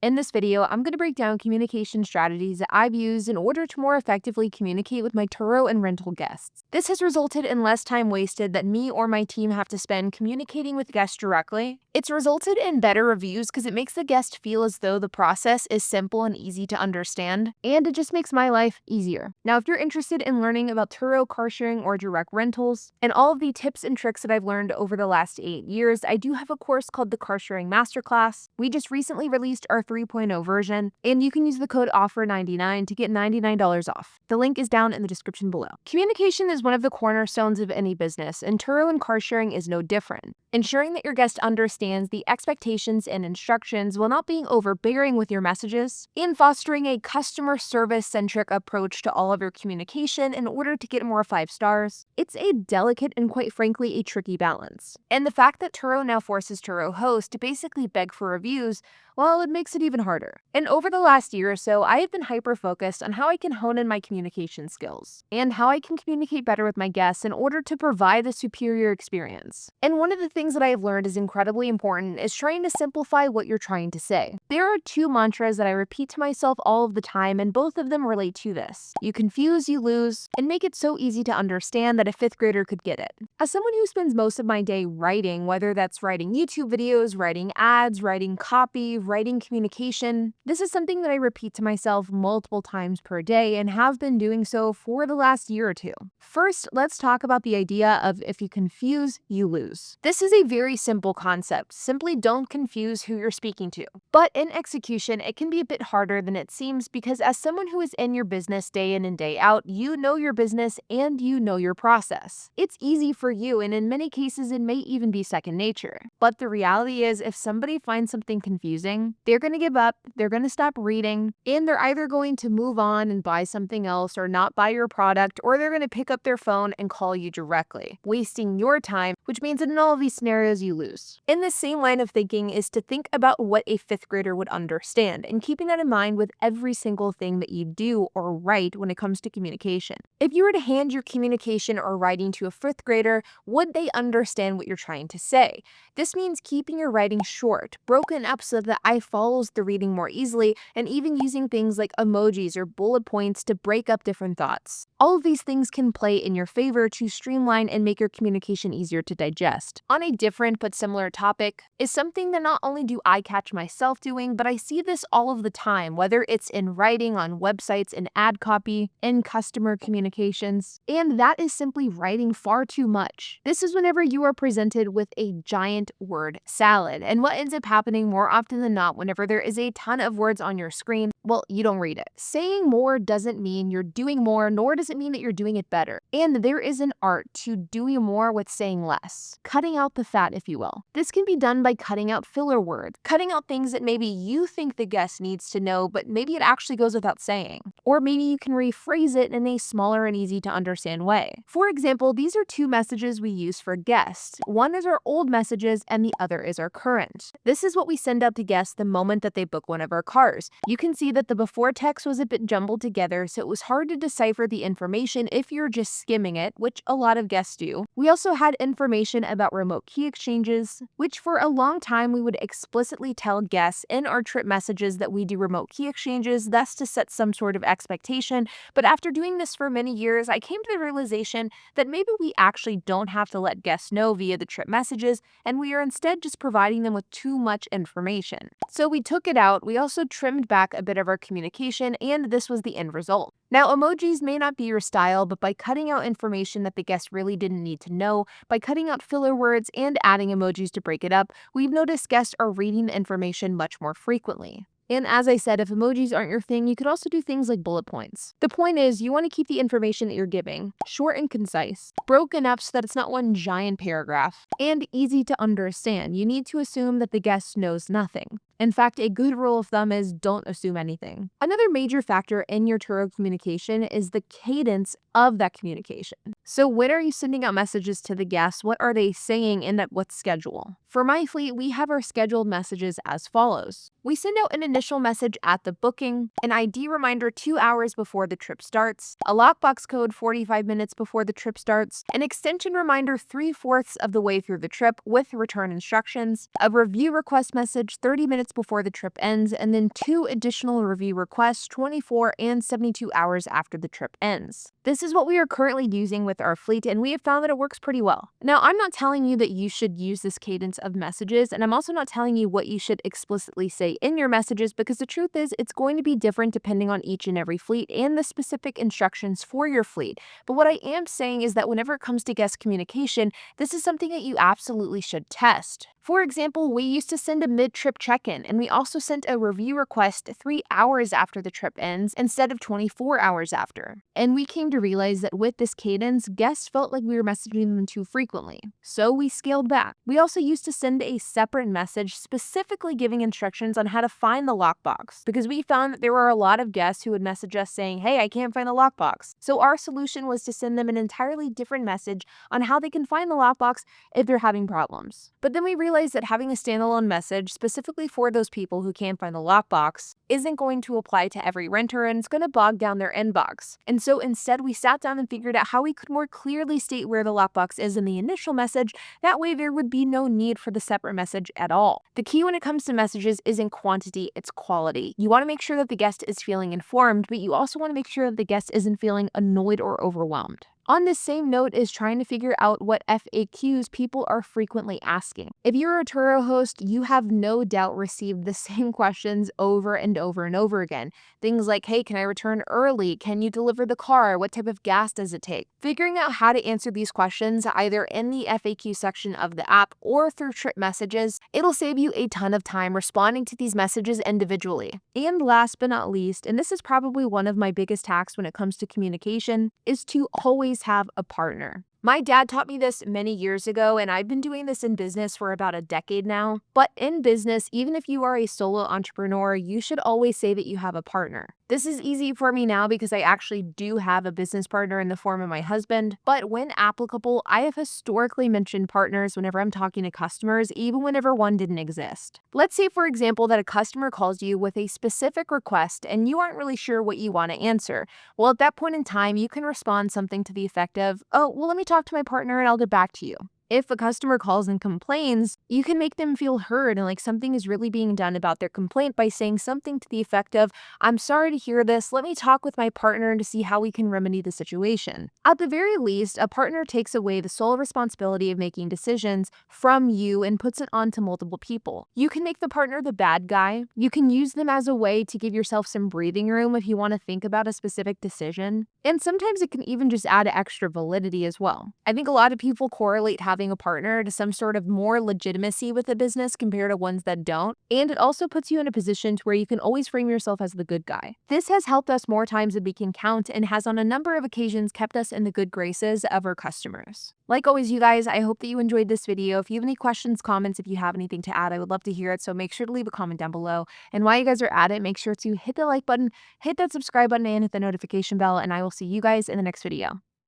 In this video, I'm going to break down communication strategies that I've used in order to more effectively communicate with my Turo and rental guests. This has resulted in less time wasted that me or my team have to spend communicating with guests directly. It's resulted in better reviews because it makes the guest feel as though the process is simple and easy to understand, and it just makes my life easier. Now, if you're interested in learning about Turo, car sharing, or direct rentals, and all of the tips and tricks that I've learned over the last 8 years, I do have a course called the Car Sharing Masterclass. We just recently released our 3.0 version, and you can use the code OFFER99 to get $99 off. The link is down in the description below. Communication is one of the cornerstones of any business, and Turo and car sharing is no different. Ensuring that your guest understands the expectations and instructions while not being overbearing with your messages, and fostering a customer service-centric approach to all of your communication in order to get more 5 stars. It's a delicate and quite frankly a tricky balance. And the fact that Turo now forces Turo hosts to basically beg for reviews, well, it makes it even harder. And over the last year or so, I have been hyper-focused on how I can hone in my communication skills and how I can communicate better with my guests in order to provide a superior experience. And one of the things that I have learned is incredibly important is trying to simplify what you're trying to say. There are 2 mantras that I repeat to myself all of the time, and both of them relate to this. You confuse, you lose, and make it so easy to understand that a 5th grader could get it. As someone who spends most of my day writing, whether that's writing YouTube videos, writing ads, writing copy, writing communication, this is something that I repeat to myself multiple times per day and have been doing so for the last year or 2. First, let's talk about the idea of if you confuse, you lose. This is a very simple concept. Simply don't confuse who you're speaking to. But in execution, it can be a bit harder than it seems because as someone who is in your business day in and day out, you know your business and you know your process. It's easy for you, and in many cases, it may even be second nature. But the reality is, if somebody finds something confusing, they're going to give up, they're going to stop reading, and they're either going to move on and buy something else or not buy your product, or they're going to pick up their phone and call you directly, wasting your time, which means that in all of these scenarios, you lose. In the same line of thinking is to think about what a 5th grader would understand, and keeping that in mind with every single thing that you do or write when it comes to communication. If you were to hand your communication or writing to a 5th grader, would they understand what you're trying to say? This means keeping your writing short, broken up so that the eye follows the reading more easily, and even using things like emojis or bullet points to break up different thoughts. All of these things can play in your favor to streamline and make your communication easier to digest. On a different but similar topic is something that not only do I catch myself doing, but I see this all of the time, whether it's in writing on websites, in ad copy, in customer communications, and that is simply writing far too much. This is whenever you are presented with a giant word salad, and what ends up happening more often than not whenever there is a ton of words on your screen, well, you don't read it. Saying more doesn't mean you're doing more, nor does it mean that you're doing it better. And there is an art to doing more with saying less. Cutting out the fat, if you will. This can be done by cutting out filler words, cutting out things that maybe you think the guest needs to know, but maybe it actually goes without saying. Or maybe you can rephrase it in a smaller and easy to understand way. For example, these are 2 messages we use for guests. One is our old messages and the other is our current. This is what we send out to guests the moment that they book one of our cars. You can see that the before text was a bit jumbled together, so it was hard to decipher the information if you're just skimming it, which a lot of guests do. We also had information about remote key exchanges, which for a long time we would explicitly tell guests in our trip messages that we do remote key exchanges, thus to set some sort of expectation. But after doing this for many years, I came to the realization that maybe we actually don't have to let guests know via the trip messages, and we are instead just providing them with too much information. So we took it out, we also trimmed back a bit of our communication, and this was the end result. Now, emojis may not be your style, but by cutting out information that the guest really didn't need to know, by cutting out filler words and adding emojis to break it up, we've noticed guests are reading the information much more frequently. And as I said, if emojis aren't your thing, you could also do things like bullet points. The point is, you want to keep the information that you're giving short and concise, broken up so that it's not one giant paragraph, and easy to understand. You need to assume that the guest knows nothing. In fact, a good rule of thumb is don't assume anything. Another major factor in your Turo communication is the cadence of that communication. So when are you sending out messages to the guests? What are they saying and at what schedule? For my fleet, we have our scheduled messages as follows. We send out an initial message at the booking, an ID reminder 2 hours before the trip starts, a lockbox code 45 minutes before the trip starts, an extension reminder 3/4 of the way through the trip with return instructions, a review request message 30 minutes before the trip ends, and then 2 additional review requests 24 and 72 hours after the trip ends. This is what we are currently using with our fleet, and we have found that it works pretty well. Now, I'm not telling you that you should use this cadence of messages, and I'm also not telling you what you should explicitly say in your messages, because the truth is it's going to be different depending on each and every fleet and the specific instructions for your fleet. But what I am saying is that whenever it comes to guest communication, this is something that you absolutely should test. For example, we used to send a mid-trip check-in, and we also sent a review request 3 hours after the trip ends instead of 24 hours after. And we came to realize that with this cadence, guests felt like we were messaging them too frequently. So we scaled back. We also used to send a separate message specifically giving instructions on how to find the lockbox, because we found that there were a lot of guests who would message us saying, "Hey, I can't find the lockbox." So our solution was to send them an entirely different message on how they can find the lockbox if they're having problems. But then we realized that having a standalone message specifically for those people who can't find the lockbox isn't going to apply to every renter, and it's going to bog down their inbox. And so instead, we sat down and figured out how we could more clearly state where the lockbox is in the initial message. That way, there would be no need for the separate message at all. The key when it comes to messages isn't quantity, it's quality. You want to make sure that the guest is feeling informed, but you also want to make sure that the guest isn't feeling annoyed or overwhelmed. On this same note is trying to figure out what FAQs people are frequently asking. If you're a Turo host, you have no doubt received the same questions over and over and over again. Things like, hey, can I return early? Can you deliver the car? What type of gas does it take? Figuring out how to answer these questions either in the FAQ section of the app or through trip messages, it'll save you a ton of time responding to these messages individually. And last but not least, and this is probably one of my biggest hacks when it comes to communication, is to always have a partner. My dad taught me this many years ago, and I've been doing this in business for about a decade now. But in business, even if you are a solo entrepreneur, you should always say that you have a partner. This is easy for me now because I actually do have a business partner in the form of my husband, but when applicable, I have historically mentioned partners whenever I'm talking to customers, even whenever one didn't exist. Let's say, for example, that a customer calls you with a specific request and you aren't really sure what you want to answer. Well, at that point in time, you can respond something to the effect of, "Oh, well, let me talk to my partner and I'll get back to you." If a customer calls and complains, you can make them feel heard and like something is really being done about their complaint by saying something to the effect of, "I'm sorry to hear this. Let me talk with my partner to see how we can remedy the situation." At the very least, a partner takes away the sole responsibility of making decisions from you and puts it onto multiple people. You can make the partner the bad guy. You can use them as a way to give yourself some breathing room if you want to think about a specific decision. And sometimes it can even just add extra validity as well. I think a lot of people correlate having a partner to some sort of more legitimacy with a business compared to ones that don't. And it also puts you in a position to where you can always frame yourself as the good guy. This has helped us more times than we can count and has on a number of occasions kept us in the good graces of our customers. Like always, you guys, I hope that you enjoyed this video. If you have any questions, comments, if you have anything to add, I would love to hear it. So make sure to leave a comment down below. And while you guys are at it, make sure to hit the like button, hit that subscribe button, and hit the notification bell. And I will see you guys in the next video.